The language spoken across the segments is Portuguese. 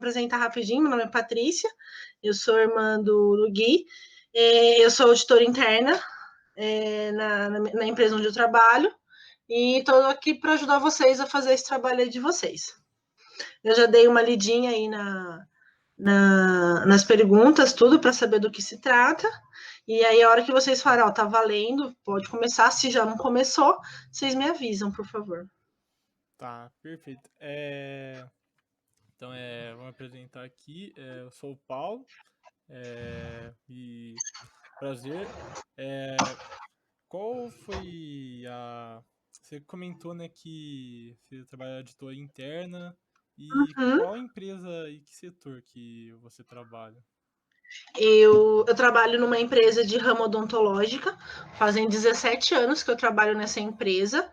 apresentar rapidinho. Meu nome é Patrícia, eu sou irmã do Gui, eu sou auditora interna na empresa onde eu trabalho e estou aqui para ajudar vocês a fazer esse trabalho aí de vocês. Eu já dei uma lidinha aí nas perguntas, tudo para saber do que se trata. E aí, a hora que vocês falarem, ó, tá valendo, pode começar. Se já não começou, vocês me avisam, por favor. Tá, perfeito. Então, vamos apresentar aqui. Eu sou o Paulo, e prazer. É, qual foi a. Você comentou, né, que você trabalha de editora interna, e Uhum. qual empresa e que setor que você trabalha? Eu trabalho numa empresa de ramo odontológica, fazem 17 anos que eu trabalho nessa empresa.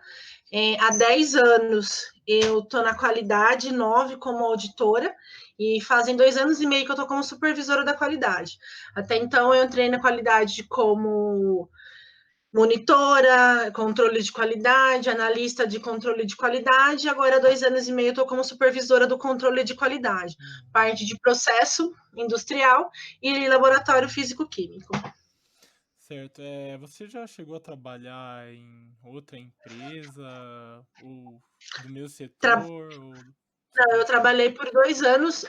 Há 10 anos eu estou na qualidade, 9 como auditora, e fazem 2 anos e meio que eu estou como supervisora da qualidade. Até então eu entrei na qualidade como monitora, controle de qualidade, analista de controle de qualidade. Agora, há 2 anos e meio, eu estou como supervisora do controle de qualidade, Uhum. parte de processo industrial e laboratório físico-químico. Certo. Você já chegou a trabalhar em outra empresa, ou do meu Tra setor, ou do setor eu diferente? trabalhei por 2 anos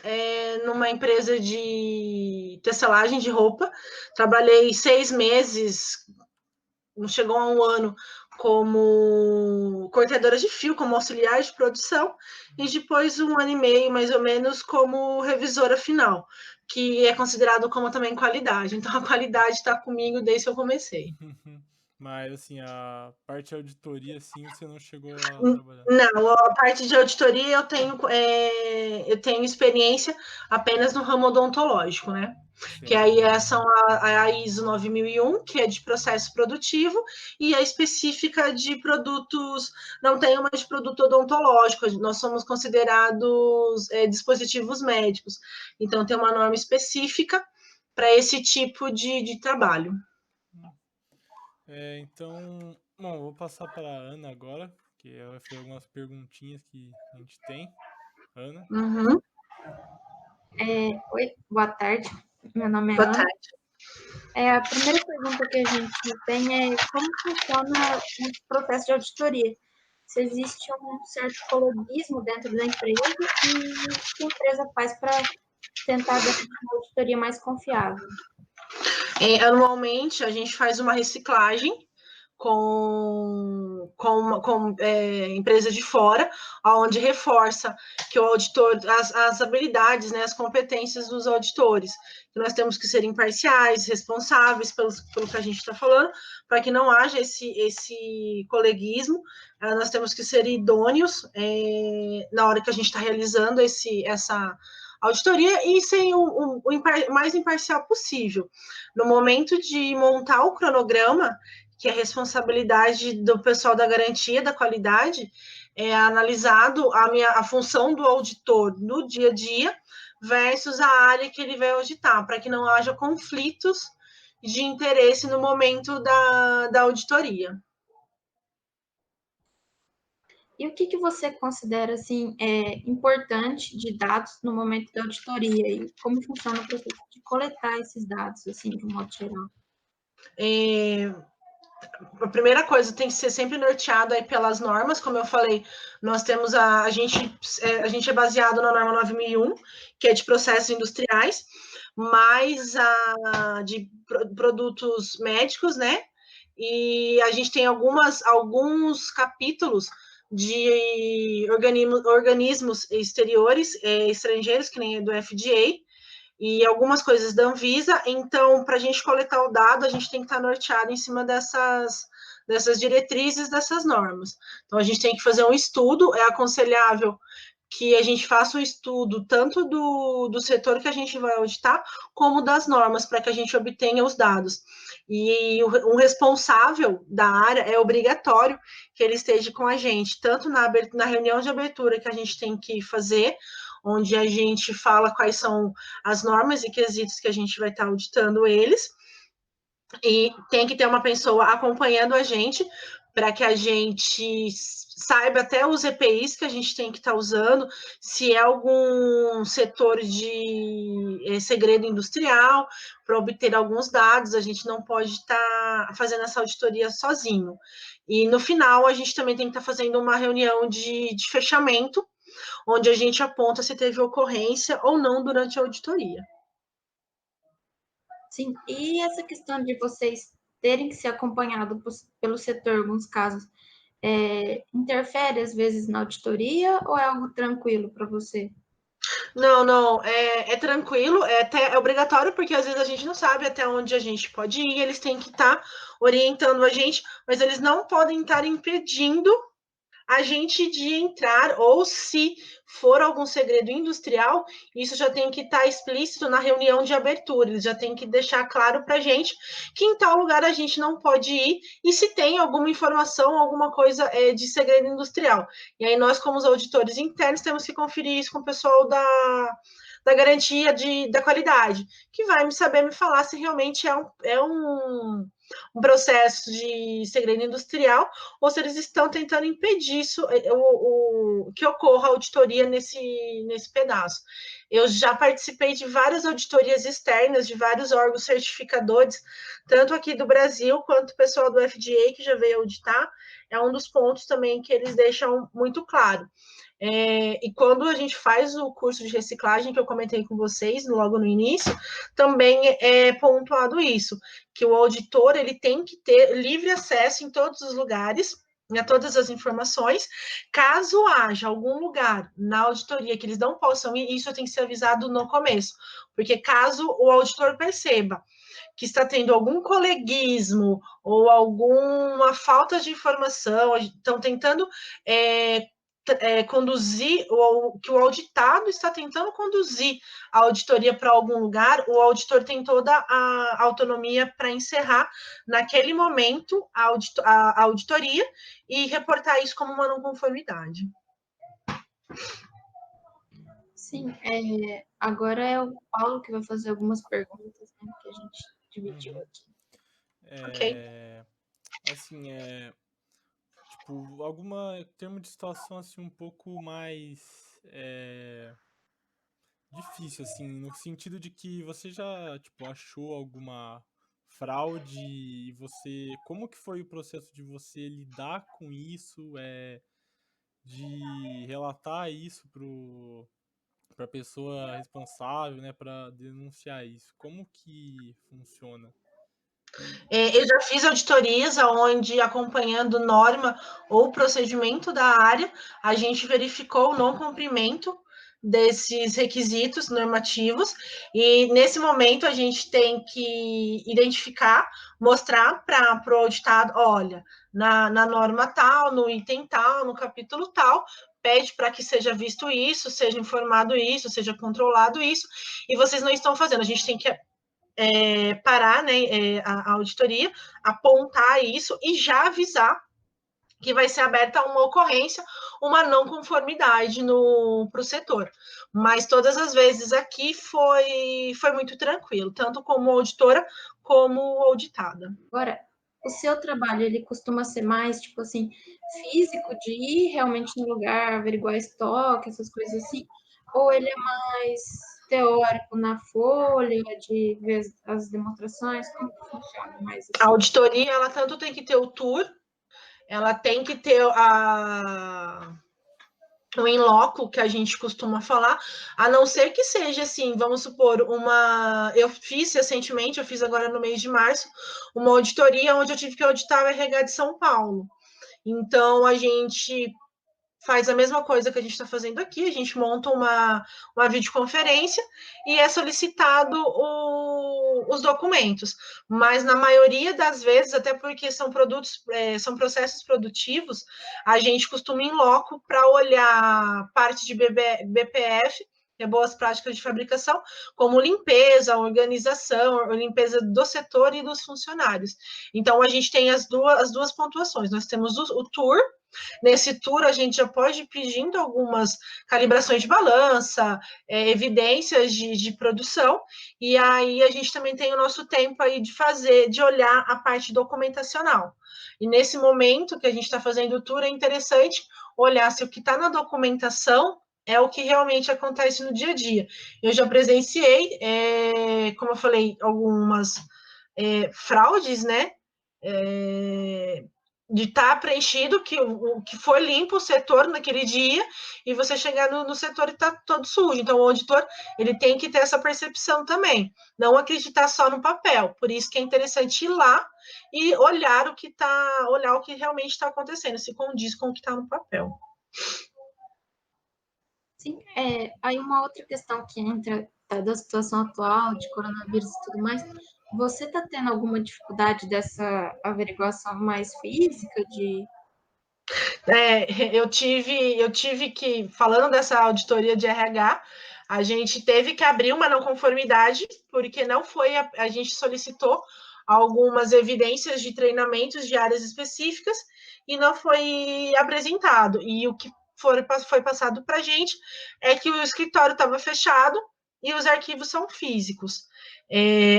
numa empresa de tecelagem de roupa. Trabalhei 6 meses, não chegou a um ano, como cortadora de fio, como auxiliar de produção, e depois 1 ano e meio, mais ou menos, como revisora final, que é considerado como também qualidade. Então, a qualidade está comigo desde que eu comecei. Mas, assim, a parte de auditoria, assim, você não chegou a trabalhar. Não, a parte de auditoria eu tenho experiência apenas no ramo odontológico, né? Que Sim. aí são a ISO 9001, que é de processo produtivo, e a específica de produtos, não tem uma de produto odontológico, nós somos considerados dispositivos médicos. Então, tem uma norma específica para esse tipo de trabalho. Então, bom, vou passar para a Ana agora, que ela vai fazer algumas perguntinhas que a gente tem. Ana? Uhum. Oi, boa tarde. Meu nome é Boa Ana. tarde. A primeira pergunta que a gente tem é como funciona o processo de auditoria? Se existe um certo colorismo dentro da empresa e o que a empresa faz para tentar garantir uma auditoria mais confiável? Anualmente, a gente faz uma reciclagem com empresas de fora, onde reforça que o auditor, as habilidades, né, as competências dos auditores. Que nós temos que ser imparciais, responsáveis pelo que a gente está falando, para que não haja esse coleguismo. Nós temos que ser idôneos na hora que a gente está realizando essa auditoria e ser o mais imparcial possível. No momento de montar o cronograma, que é a responsabilidade do pessoal da garantia da qualidade, é analisado a função do auditor no dia a dia versus a área que ele vai auditar, para que não haja conflitos de interesse no momento da auditoria. E o que você considera assim importante de dados no momento da auditoria e como funciona o processo de coletar esses dados assim de um modo geral? A primeira coisa tem que ser sempre norteado aí pelas normas, como eu falei, nós temos a gente é baseado na norma 9001, que é de processos industriais, mais a de produtos médicos, né? E a gente tem alguns capítulos de organismos exteriores, estrangeiros, que nem do FDA, e algumas coisas da Anvisa. Então, para a gente coletar o dado, a gente tem que estar norteado em cima dessas diretrizes, dessas normas. Então, a gente tem que fazer um estudo, é aconselhável que a gente faça um estudo tanto do setor que a gente vai auditar, como das normas, para que a gente obtenha os dados. E um responsável da área é obrigatório que ele esteja com a gente, tanto na reunião de abertura que a gente tem que fazer, onde a gente fala quais são as normas e quesitos que a gente vai estar auditando eles, e tem que ter uma pessoa acompanhando a gente, para que a gente saiba até os EPIs que a gente tem que estar usando, se é algum setor de segredo industrial, para obter alguns dados, a gente não pode estar fazendo essa auditoria sozinho. E no final, a gente também tem que estar fazendo uma reunião de fechamento, onde a gente aponta se teve ocorrência ou não durante a auditoria. Sim, e essa questão de vocês terem que ser acompanhados pelo setor, em alguns casos, interfere às vezes na auditoria ou é algo tranquilo para você? Não, é tranquilo, é obrigatório, porque às vezes a gente não sabe até onde a gente pode ir, eles têm que estar orientando a gente, mas eles não podem estar impedindo a gente de entrar, ou se for algum segredo industrial, isso já tem que estar explícito na reunião de abertura, eles já tem que deixar claro para a gente que em tal lugar a gente não pode ir, e se tem alguma informação, alguma coisa de segredo industrial. E aí nós, como os auditores internos, temos que conferir isso com o pessoal da garantia da qualidade, que vai saber me falar se realmente é um processo de segredo industrial, ou se eles estão tentando impedir isso, que ocorra auditoria nesse pedaço. Eu já participei de várias auditorias externas, de vários órgãos certificadores, tanto aqui do Brasil, quanto o pessoal do FDA, que já veio auditar, é um dos pontos também que eles deixam muito claro. E quando a gente faz o curso de reciclagem, que eu comentei com vocês logo no início, também é pontuado isso, que o auditor ele tem que ter livre acesso em todos os lugares, a todas as informações. Caso haja algum lugar na auditoria que eles não possam ir, isso tem que ser avisado no começo, porque caso o auditor perceba que está tendo algum coleguismo ou alguma falta de informação, estão tentando conduzir, ou que o auditado está tentando conduzir a auditoria para algum lugar, o auditor tem toda a autonomia para encerrar naquele momento a auditoria e reportar isso como uma não conformidade. Sim, agora é o Paulo que vai fazer algumas perguntas, né, que a gente dividiu aqui. Ok. Assim, tipo, alguma termo de situação assim um pouco mais difícil, assim, no sentido de que você já, tipo, achou alguma fraude e você, como que foi o processo de você lidar com isso, de relatar isso pra pessoa responsável, né, para denunciar isso? Como que funciona? Eu já fiz auditorias onde, acompanhando norma ou procedimento da área, a gente verificou o não cumprimento desses requisitos normativos, e nesse momento a gente tem que identificar, mostrar para o auditado, olha, na norma tal, no item tal, no capítulo tal, pede para que seja visto isso, seja informado isso, seja controlado isso, e vocês não estão fazendo. A gente tem que parar, né, a auditoria, apontar isso e já avisar que vai ser aberta uma ocorrência, uma não conformidade para o setor. Mas todas as vezes aqui foi muito tranquilo, tanto como auditora como auditada. Agora, o seu trabalho, ele costuma ser mais, tipo assim, físico, de ir realmente no lugar, averiguar estoque, essas coisas assim, ou ele é mais teórico na folha, de ver as demonstrações? Como que funciona mais A assim? auditoria, ela tanto tem que ter o tour, ela tem que ter o in loco, que a gente costuma falar, a não ser que seja assim, vamos supor, eu fiz recentemente, eu fiz agora no mês de março, uma auditoria onde eu tive que auditar o RH de São Paulo. Então, a gente faz a mesma coisa que a gente está fazendo aqui, a gente monta uma videoconferência e é solicitado os documentos. Mas na maioria das vezes, até porque são são processos produtivos, a gente costuma ir em loco para olhar parte de BPF, que é boas práticas de fabricação, como limpeza, organização, limpeza do setor e dos funcionários. Então, a gente tem as duas pontuações. Nós temos o tour, Nesse tour, a gente já pode ir pedindo algumas calibrações de balança, evidências de produção, e aí a gente também tem o nosso tempo aí de olhar a parte documentacional. E nesse momento que a gente está fazendo o tour, é interessante olhar se o que está na documentação é o que realmente acontece no dia a dia. Eu já presenciei, como eu falei, algumas fraudes, né? De estar preenchido, que foi limpo o setor naquele dia, e você chegar no setor e está todo sujo. Então, o auditor ele tem que ter essa percepção também, não acreditar só no papel. Por isso que é interessante ir lá e olhar o que realmente está acontecendo, se condiz com o que está no papel. Sim, aí uma outra questão que entra da situação atual de coronavírus e tudo mais, você está tendo alguma dificuldade dessa averiguação mais física de... Eu tive que, falando dessa auditoria de RH, a gente teve que abrir uma não conformidade, porque não foi, a gente solicitou algumas evidências de treinamentos de áreas específicas e não foi apresentado. E o que foi passado para a gente é que o escritório estava fechado e os arquivos são físicos.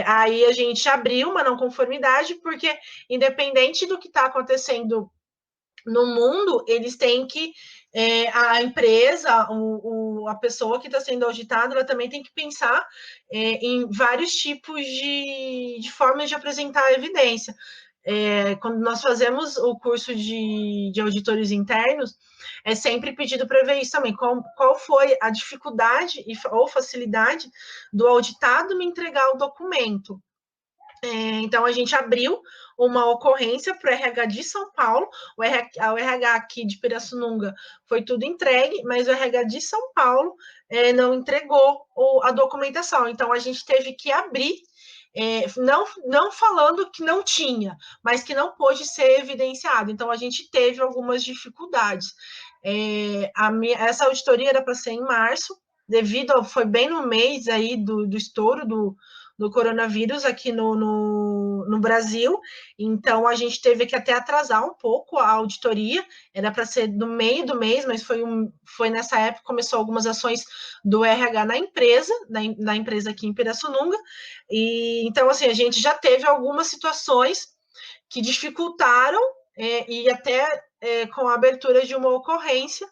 Aí a gente abriu uma não conformidade, porque independente do que está acontecendo no mundo, eles têm que, a empresa, a pessoa que está sendo auditada, ela também tem que pensar em vários tipos de formas de apresentar a evidência. Quando nós fazemos o curso de auditores internos, é sempre pedido para ver isso também, qual foi a dificuldade ou facilidade do auditado me entregar o documento. Então, a gente abriu uma ocorrência para o RH de São Paulo, o RH aqui de Pirassununga foi tudo entregue, mas o RH de São Paulo não entregou a documentação. Então, a gente teve que abrir, não falando que não tinha, mas que não pôde ser evidenciado. Então, a gente teve algumas dificuldades. Essa auditoria era para ser em março, foi bem no mês aí do estouro do coronavírus aqui no Brasil, então a gente teve que até atrasar um pouco a auditoria, era para ser no meio do mês, mas foi nessa época que começou algumas ações do RH na empresa aqui em Pirassununga, e então assim, a gente já teve algumas situações que dificultaram, e até com a abertura de uma ocorrência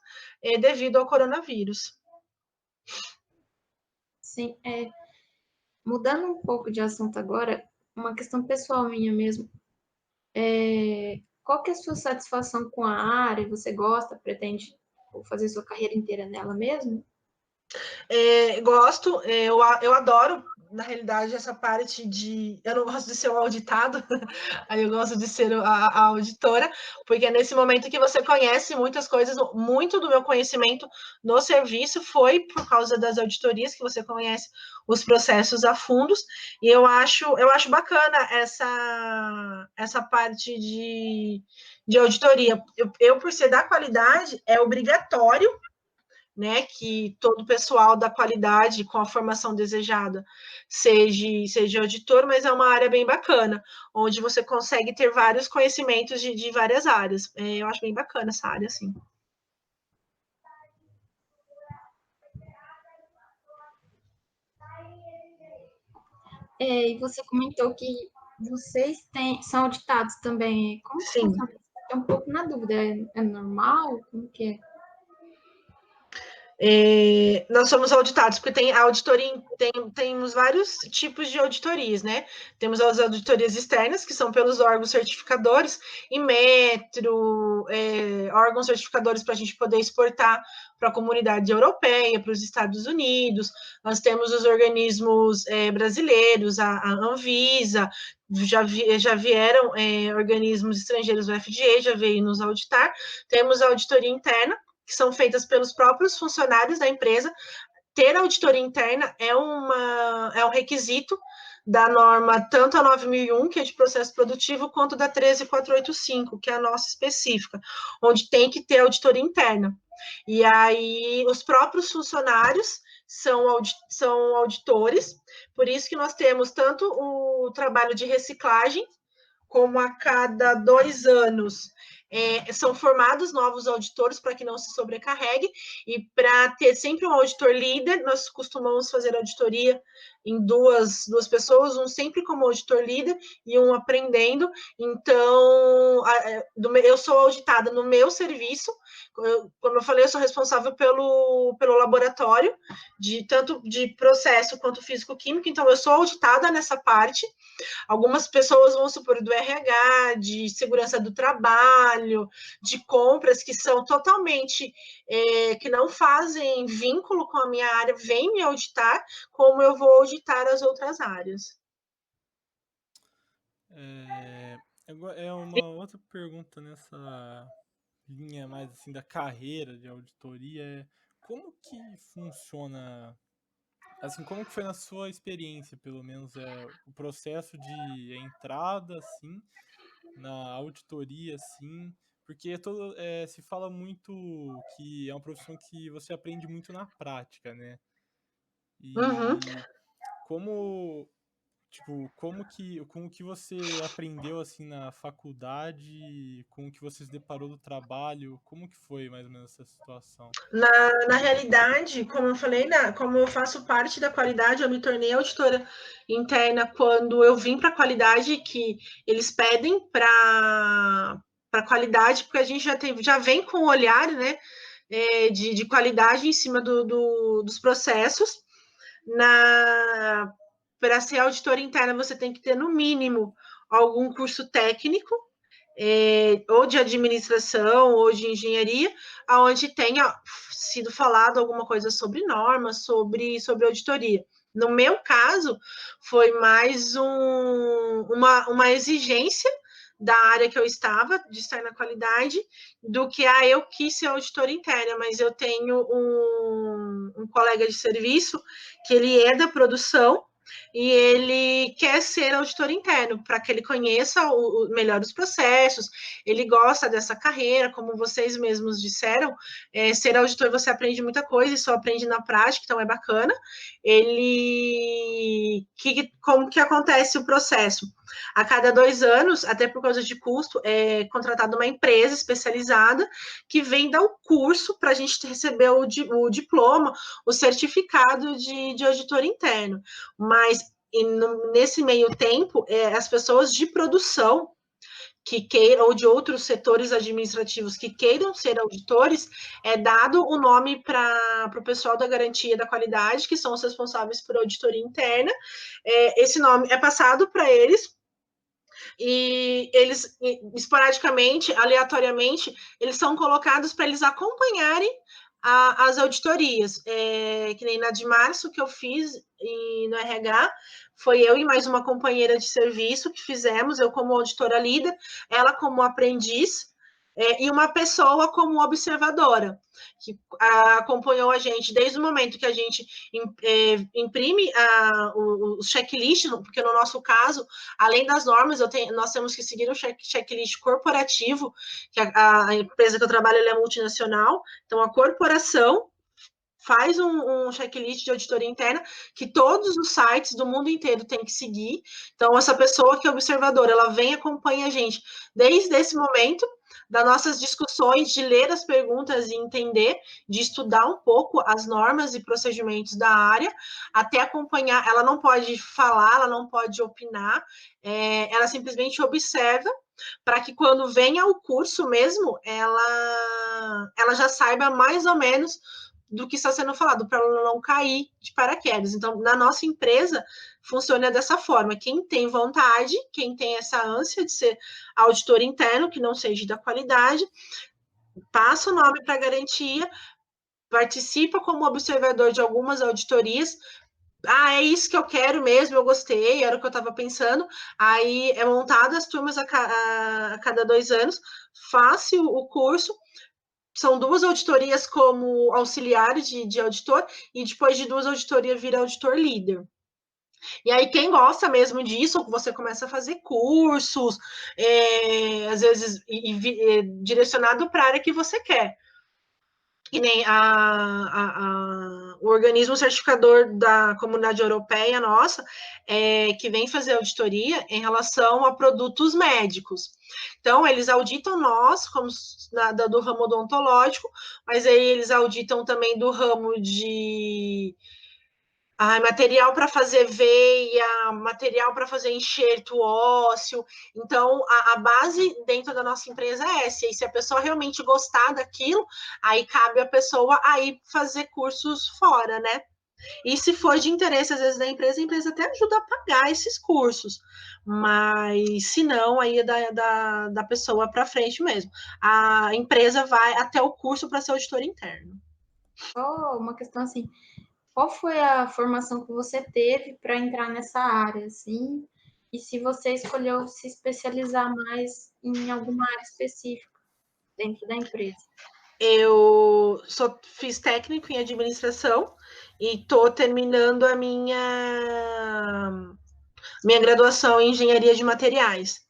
devido ao coronavírus. Sim, mudando um pouco de assunto agora, uma questão pessoal minha mesmo. Qual que é a sua satisfação com a área? Você gosta, pretende fazer sua carreira inteira nela mesmo? Gosto, eu adoro, na realidade, essa parte de... Eu não gosto de ser o auditado, aí eu gosto de ser a auditora, porque é nesse momento que você conhece muitas coisas, muito do meu conhecimento no serviço foi por causa das auditorias, que você conhece os processos a fundos, e eu acho bacana essa parte de auditoria. Eu, por ser da qualidade, é obrigatório, né, que todo o pessoal da qualidade com a formação desejada seja auditor, mas é uma área bem bacana, onde você consegue ter vários conhecimentos de várias áreas. Eu acho bem bacana essa área, sim. E você comentou que vocês são auditados também. Como que Sim. funciona? Estou um pouco na dúvida. É normal? Como que é? Nós somos auditados, porque tem a auditoria, temos vários tipos de auditorias, né? Temos as auditorias externas, que são pelos órgãos certificadores, Inmetro, órgãos certificadores para a gente poder exportar para a comunidade europeia, para os Estados Unidos. Nós temos os organismos brasileiros, a Anvisa, já vieram organismos estrangeiros, o FDA já veio nos auditar. Temos a auditoria interna, que são feitas pelos próprios funcionários da empresa. Ter auditoria interna é um requisito da norma, tanto a 9001, que é de processo produtivo, quanto da 13485, que é a nossa específica, onde tem que ter auditoria interna. E aí, os próprios funcionários são auditores, por isso que nós temos tanto o trabalho de reciclagem, como a cada 2 anos são formados novos auditores para que não se sobrecarregue, e para ter sempre um auditor líder, nós costumamos fazer auditoria em duas pessoas, um sempre como auditor líder e um aprendendo. Então, eu sou auditada no meu serviço, como eu falei, eu sou responsável pelo laboratório, tanto de processo quanto físico-químico, então eu sou auditada nessa parte. Algumas pessoas vão supor do RH, de segurança do trabalho, de compras, que são totalmente, que não fazem vínculo com a minha área, vêm me auditar, como eu vou auditar as outras áreas. É uma outra pergunta nessa linha mais assim da carreira de auditoria, como que funciona, assim, como que foi na sua experiência, pelo menos, o processo de entrada, assim, na auditoria, assim, porque se fala muito que é uma profissão que você aprende muito na prática, né? Uhum. E como, tipo, como que você aprendeu, assim, na faculdade, com o que você se deparou do trabalho, como que foi mais ou menos essa situação? Na realidade, como eu falei, como eu faço parte da qualidade, eu me tornei auditora interna quando eu vim para a qualidade, que eles pedem para qualidade, porque a gente já vem com o olhar, né, de qualidade em cima dos processos. Para ser auditora interna, você tem que ter, no mínimo, algum curso técnico, ou de administração ou de engenharia, onde tenha sido falado alguma coisa sobre normas, sobre auditoria. No meu caso, foi mais uma exigência da área que eu estava, de estar na qualidade, do que eu quis ser auditora interna, mas eu tenho um colega de serviço que ele é da produção, e ele quer ser auditor interno, para que ele conheça melhor os processos, ele gosta dessa carreira, como vocês mesmos disseram, ser auditor você aprende muita coisa e só aprende na prática, então é bacana. Como que acontece o processo? A cada 2 anos, até por causa de custo, é contratada uma empresa especializada que vem dar o curso para a gente receber o diploma, o certificado de auditor interno. Mas nesse meio tempo, as pessoas de produção que queiram, ou de outros setores administrativos que queiram ser auditores, é dado o nome para o pessoal da garantia da qualidade, que são os responsáveis por auditoria interna. Esse nome é passado para eles, e eles, esporadicamente, aleatoriamente, eles são colocados para eles acompanharem as auditorias, que nem na de março que eu fiz no RH, foi eu e mais uma companheira de serviço que fizemos, eu como auditora líder, ela como aprendiz, e uma pessoa como observadora, que acompanhou a gente desde o momento que a gente imprime o checklist, porque no nosso caso, além das normas, nós temos que seguir um checklist corporativo, que a empresa que eu trabalho é multinacional, então a corporação faz um checklist de auditoria interna que todos os sites do mundo inteiro têm que seguir. Então, essa pessoa que é observadora, ela vem e acompanha a gente desde esse momento, das nossas discussões, de ler as perguntas e entender, de estudar um pouco as normas e procedimentos da área, até acompanhar. Ela não pode falar, ela não pode opinar, ela simplesmente observa, para que quando venha o curso mesmo, ela já saiba mais ou menos do que está sendo falado, para ela não cair de paraquedas. Então, na nossa empresa, funciona dessa forma. Quem tem vontade, quem tem essa ânsia de ser auditor interno, que não seja da qualidade, passa o nome para garantia, participa como observador de algumas auditorias. É isso que eu quero mesmo, eu gostei, era o que eu estava pensando. Aí é montado as turmas a cada 2 anos, faça o curso. São 2 auditorias como auxiliar de auditor, e depois de 2 auditorias vira auditor líder. E aí, quem gosta mesmo disso, você começa a fazer cursos, às vezes direcionado para a área que você quer. que nem o organismo certificador da Comunidade Europeia nossa, que vem fazer auditoria em relação a produtos médicos. Então, eles auditam nós, como do ramo odontológico, mas aí eles auditam também do ramo de material para fazer veia, material para fazer enxerto ósseo. Então, a base dentro da nossa empresa é essa. E se a pessoa realmente gostar daquilo, aí cabe a pessoa aí fazer cursos fora, né? E se for de interesse, às vezes, da empresa, a empresa até ajuda a pagar esses cursos. Mas, se não, aí é da pessoa para frente mesmo. A empresa vai até o curso para ser auditor interno. Só uma questão assim, qual foi a formação que você teve para entrar nessa área, assim? E se você escolheu se especializar mais em alguma área específica dentro da empresa? Eu fiz técnico em administração e estou terminando a minha graduação em engenharia de materiais.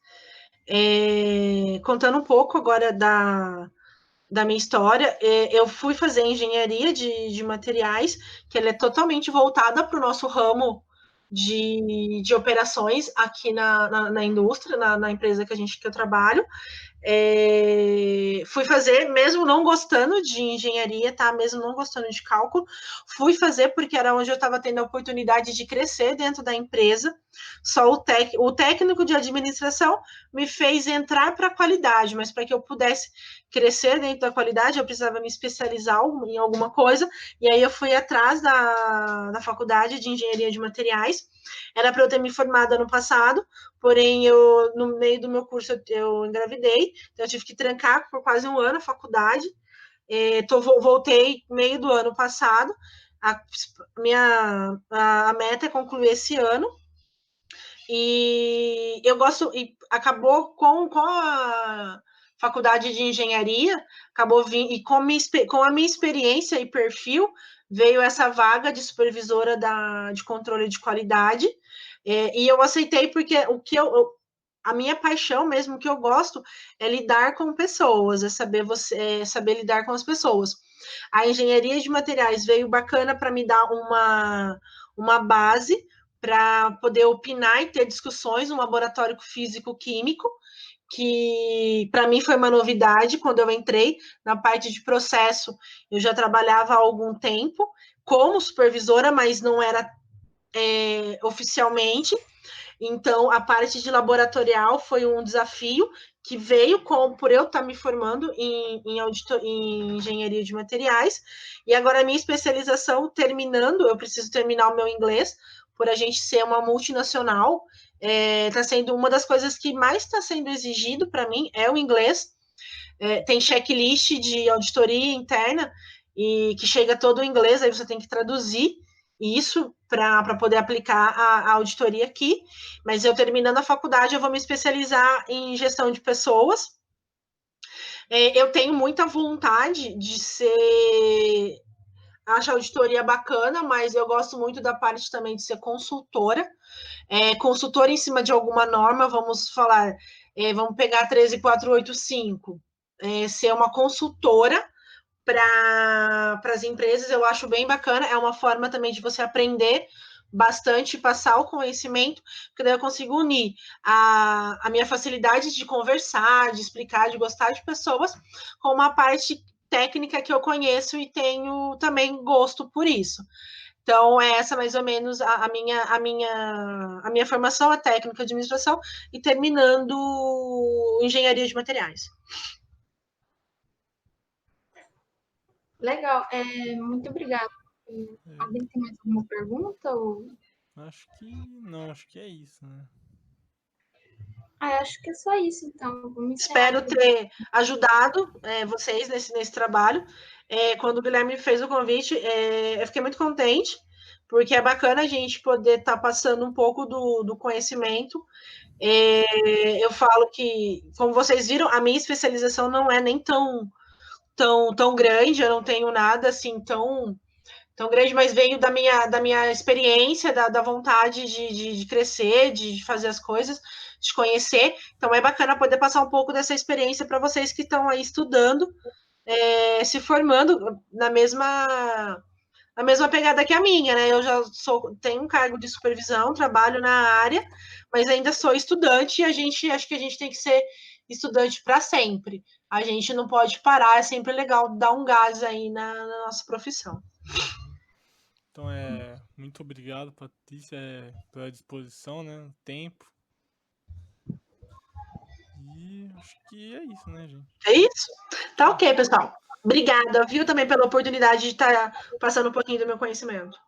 Contando um pouco agora da minha história, eu fui fazer engenharia de materiais, que ela é totalmente voltada para o nosso ramo de operações aqui na indústria, na empresa que eu trabalho. Fui fazer, mesmo não gostando de engenharia, tá? Mesmo não gostando de cálculo, fui fazer porque era onde eu estava tendo a oportunidade de crescer dentro da empresa. Só o técnico de administração me fez entrar para a qualidade, mas para que eu pudesse crescer dentro da qualidade, eu precisava me especializar em alguma coisa, e aí eu fui atrás da faculdade de engenharia de materiais. Era para eu ter me formado ano passado, porém, no meio do meu curso, eu engravidei, então eu tive que trancar por quase um ano a faculdade. Voltei meio do ano passado. A meta é concluir esse ano. E eu gosto, e acabou com a faculdade de engenharia, acabou vindo, e com a minha experiência e perfil, veio essa vaga de supervisora de controle de qualidade. E eu aceitei porque a minha paixão mesmo, que eu gosto, é lidar com pessoas, é saber lidar com as pessoas. A engenharia de materiais veio bacana para me dar uma base para poder opinar e ter discussões no laboratório físico-químico, que para mim foi uma novidade quando eu entrei na parte de processo. Eu já trabalhava há algum tempo como supervisora, mas não era oficialmente. Então, a parte de laboratorial foi um desafio que veio por eu estar me formando em engenharia de materiais. E agora a minha especialização terminando, eu preciso terminar o meu inglês, por a gente ser uma multinacional. Está sendo uma das coisas que mais está sendo exigido para mim, é o inglês. Tem checklist de auditoria interna, e que chega todo em inglês, aí você tem que traduzir isso para poder aplicar a auditoria aqui. Mas eu terminando a faculdade, eu vou me especializar em gestão de pessoas. Eu tenho muita vontade de ser. Acho a auditoria bacana, mas eu gosto muito da parte também de ser consultora. Consultora em cima de alguma norma, vamos falar, vamos pegar 13485. Ser uma consultora para as empresas, eu acho bem bacana. É uma forma também de você aprender bastante, passar o conhecimento, porque daí eu consigo unir a minha facilidade de conversar, de explicar, de gostar de pessoas, com uma parte técnica que eu conheço e tenho também gosto por isso. Então, essa mais ou menos a minha formação é técnica de administração e terminando engenharia de materiais. Legal, muito obrigada. Alguém tem mais alguma pergunta? Acho que não, acho que é isso, né? Acho que é só isso, então. Vamos encerrar. Espero ter ajudado vocês nesse trabalho. Quando o Guilherme fez o convite, eu fiquei muito contente, porque é bacana a gente poder estar passando um pouco do conhecimento. Eu falo que, como vocês viram, a minha especialização não é nem tão grande, eu não tenho nada assim tão grande, mas veio da minha experiência, da vontade de crescer, de fazer as coisas, de conhecer. Então é bacana poder passar um pouco dessa experiência para vocês que estão aí estudando, se formando na mesma pegada que a minha, né? Eu já tenho um cargo de supervisão, trabalho na área, mas ainda sou estudante e acho que a gente tem que ser estudante para sempre. A gente não pode parar, é sempre legal dar um gás aí na nossa profissão. Então, muito obrigado, Patrícia, pela disposição, né? O tempo. E acho que é isso, né, gente? É isso? Tá ok, pessoal. Obrigada, viu, também pela oportunidade de estar passando um pouquinho do meu conhecimento.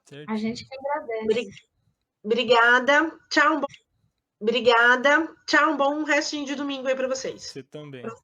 Certinho. A gente que agradece. Obrigada. Tchau. Obrigada. Tchau. Um bom restinho de domingo aí para vocês. Você também.